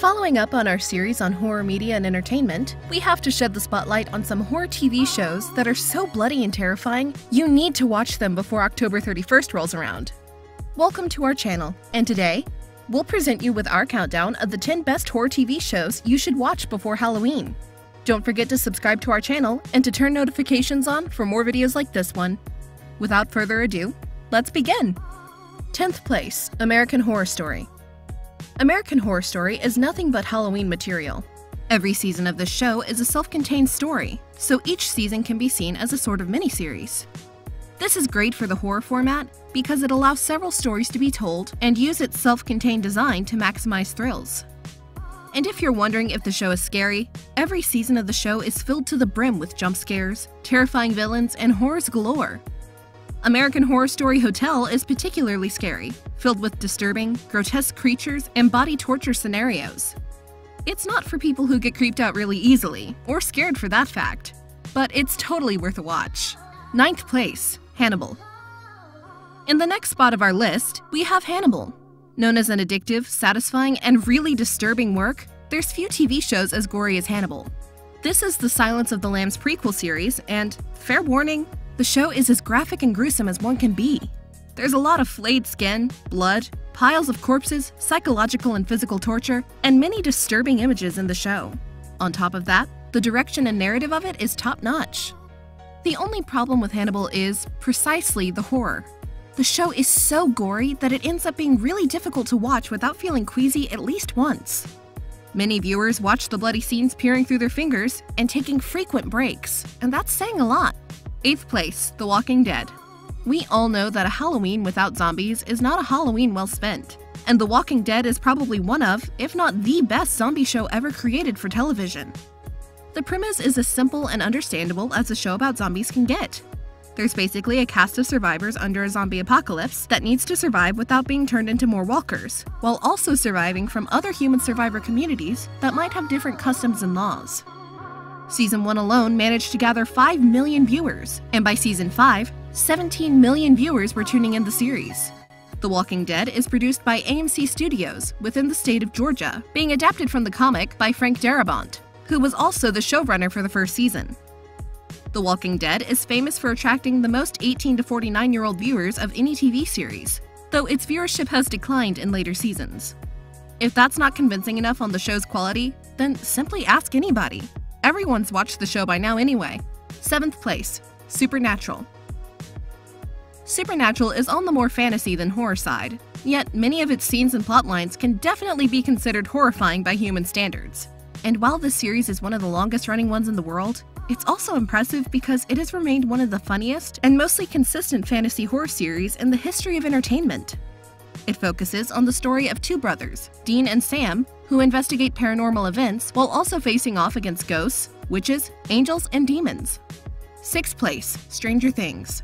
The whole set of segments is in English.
Following up on our series on horror media and entertainment, we have to shed the spotlight on some horror TV shows that are so bloody and terrifying, you need to watch them before October 31st rolls around. Welcome to our channel, and today, we'll present you with our countdown of the 10 best horror TV shows you should watch before Halloween. Don't forget to subscribe to our channel and to turn notifications on for more videos like this one. Without further ado, let's begin! 10th place, American Horror Story. American Horror Story is nothing but Halloween material. Every season of this show is a self-contained story, so each season can be seen as a sort of miniseries. This is great for the horror format because it allows several stories to be told and use its self-contained design to maximize thrills. And if you're wondering if the show is scary, every season of the show is filled to the brim with jump scares, terrifying villains, and horrors galore. American Horror Story Hotel is particularly scary, filled with disturbing, grotesque creatures and body torture scenarios. It's not for people who get creeped out really easily, or scared for that fact, but it's totally worth a watch. 9th place, Hannibal. In the next spot of our list, we have Hannibal. Known as an addictive, satisfying, and really disturbing work, there's few TV shows as gory as Hannibal. This is the Silence of the Lambs prequel series, and, fair warning, the show is as graphic and gruesome as one can be. There's a lot of flayed skin, blood, piles of corpses, psychological and physical torture, and many disturbing images in the show. On top of that, the direction and narrative of it is top-notch. The only problem with Hannibal is precisely the horror. The show is so gory that it ends up being really difficult to watch without feeling queasy at least once. Many viewers watch the bloody scenes peering through their fingers and taking frequent breaks, and that's saying a lot. 8th place, The Walking Dead. We all know that a Halloween without zombies is not a Halloween well spent, and The Walking Dead is probably one of, if not the best zombie show ever created for television. The premise is as simple and understandable as a show about zombies can get. There's basically a cast of survivors under a zombie apocalypse that needs to survive without being turned into more walkers, while also surviving from other human survivor communities that might have different customs and laws. Season 1 alone managed to gather 5 million viewers, and by Season 5, 17 million viewers were tuning in the series. The Walking Dead is produced by AMC Studios within the state of Georgia, being adapted from the comic by Frank Darabont, who was also the showrunner for the first season. The Walking Dead is famous for attracting the most 18 to 49-year-old viewers of any TV series, though its viewership has declined in later seasons. If that's not convincing enough on the show's quality, then simply ask anybody. Everyone's watched the show by now anyway. 7th place, Supernatural. Supernatural is on the more fantasy than horror side, yet many of its scenes and plotlines can definitely be considered horrifying by human standards. And while this series is one of the longest-running ones in the world, it's also impressive because it has remained one of the funniest and mostly consistent fantasy horror series in the history of entertainment. It focuses on the story of two brothers, Dean and Sam, who investigate paranormal events while also facing off against ghosts, witches, angels, and demons. 6th place, Stranger Things.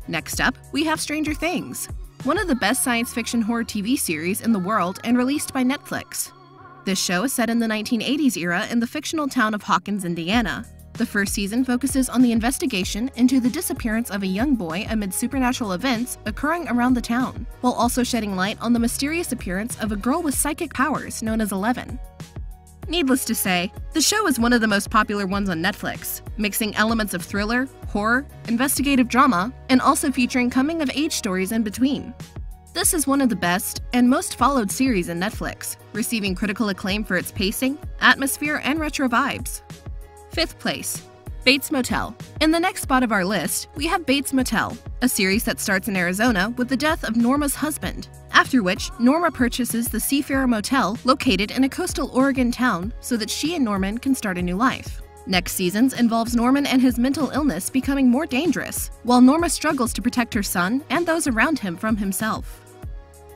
Next up, we have Stranger Things, one of the best science fiction horror TV series in the world and released by Netflix. This show is set in the 1980s era in the fictional town of Hawkins, Indiana. The first season focuses on the investigation into the disappearance of a young boy amid supernatural events occurring around the town, while also shedding light on the mysterious appearance of a girl with psychic powers known as Eleven. Needless to say, the show is one of the most popular ones on Netflix, mixing elements of thriller, horror, investigative drama, and also featuring coming-of-age stories in between. This is one of the best and most followed series in Netflix, receiving critical acclaim for its pacing, atmosphere, and retro vibes. 5th place, Bates Motel. In the next spot of our list, we have Bates Motel, a series that starts in Arizona with the death of Norma's husband, after which Norma purchases the Seafarer Motel located in a coastal Oregon town so that she and Norman can start a new life. Next seasons involves Norman and his mental illness becoming more dangerous, while Norma struggles to protect her son and those around him from himself.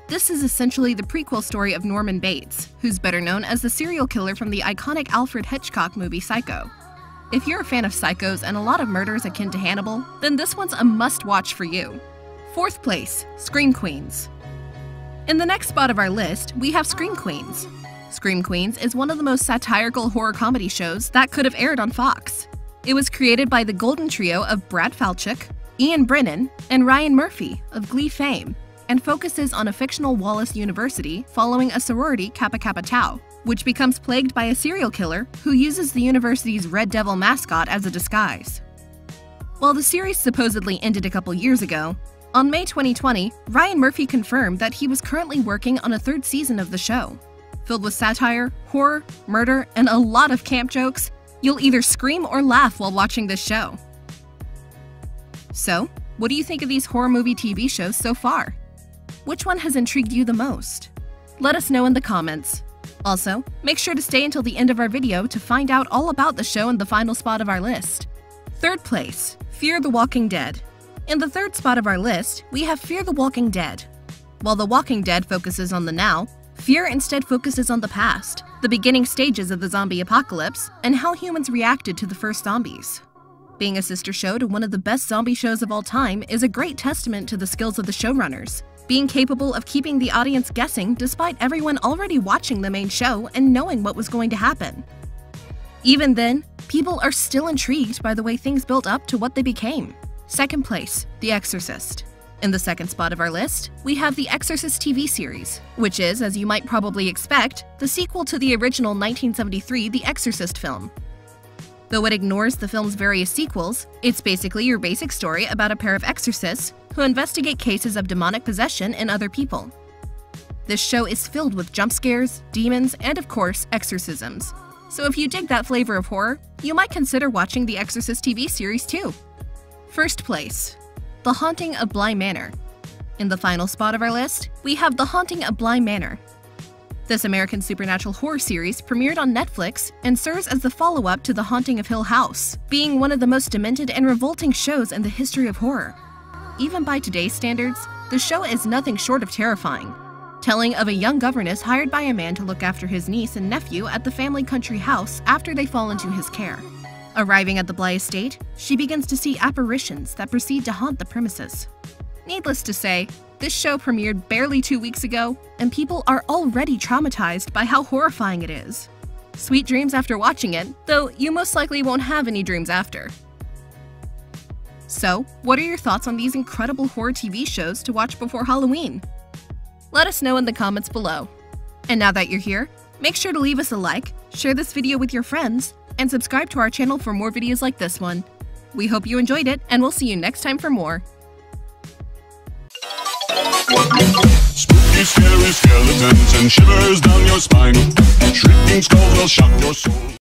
This is essentially the prequel story of Norman Bates, who's better known as the serial killer from the iconic Alfred Hitchcock movie Psycho. If you're a fan of psychos and a lot of murders akin to Hannibal, then this one's a must-watch for you. 4th place, Scream Queens. In the next spot of our list, we have Scream Queens. Scream Queens is one of the most satirical horror comedy shows that could have aired on Fox. It was created by the golden trio of Brad Falchuk, Ian Brennan, and Ryan Murphy of Glee fame, and focuses on a fictional Wallace University following a sorority Kappa Kappa Tau, which becomes plagued by a serial killer who uses the university's Red Devil mascot as a disguise. While the series supposedly ended a couple years ago, on May 2020, Ryan Murphy confirmed that he was currently working on a third season of the show. Filled with satire, horror, murder, and a lot of camp jokes, you'll either scream or laugh while watching this show. So, what do you think of these horror movie TV shows so far? Which one has intrigued you the most? Let us know in the comments. Also, make sure to stay until the end of our video to find out all about the show in the final spot of our list. Third place, Fear the Walking Dead. In the third spot of our list, we have Fear the Walking Dead. While The Walking Dead focuses on the now, Fear instead focuses on the past, the beginning stages of the zombie apocalypse, and how humans reacted to the first zombies. Being a sister show to one of the best zombie shows of all time is a great testament to the skills of the showrunners, being capable of keeping the audience guessing despite everyone already watching the main show and knowing what was going to happen. Even then, people are still intrigued by the way things built up to what they became. Second place, The Exorcist. In the second spot of our list, we have the Exorcist TV series, which is, as you might probably expect, the sequel to the original 1973 The Exorcist film. Though it ignores the film's various sequels, it's basically your basic story about a pair of exorcists who investigate cases of demonic possession in other people. This show is filled with jump scares, demons, and of course, exorcisms. So if you dig that flavor of horror, you might consider watching the Exorcist TV series too. First place, The Haunting of Bly Manor. In the final spot of our list, we have The Haunting of Bly Manor. This American supernatural horror series premiered on Netflix and serves as the follow-up to The Haunting of Hill House, being one of the most demented and revolting shows in the history of horror. Even by today's standards, the show is nothing short of terrifying, telling of a young governess hired by a man to look after his niece and nephew at the family country house after they fall into his care. Arriving at the Bly estate, she begins to see apparitions that proceed to haunt the premises. Needless to say, this show premiered barely 2 weeks ago, and people are already traumatized by how horrifying it is. Sweet dreams after watching it, though you most likely won't have any dreams after. So, what are your thoughts on these incredible horror TV shows to watch before Halloween? Let us know in the comments below. And now that you're here, make sure to leave us a like, share this video with your friends, and subscribe to our channel for more videos like this one. We hope you enjoyed it, and we'll see you next time for more. Spooky, scary skeletons and shivers down your spine. Shrieking skulls will shock your soul.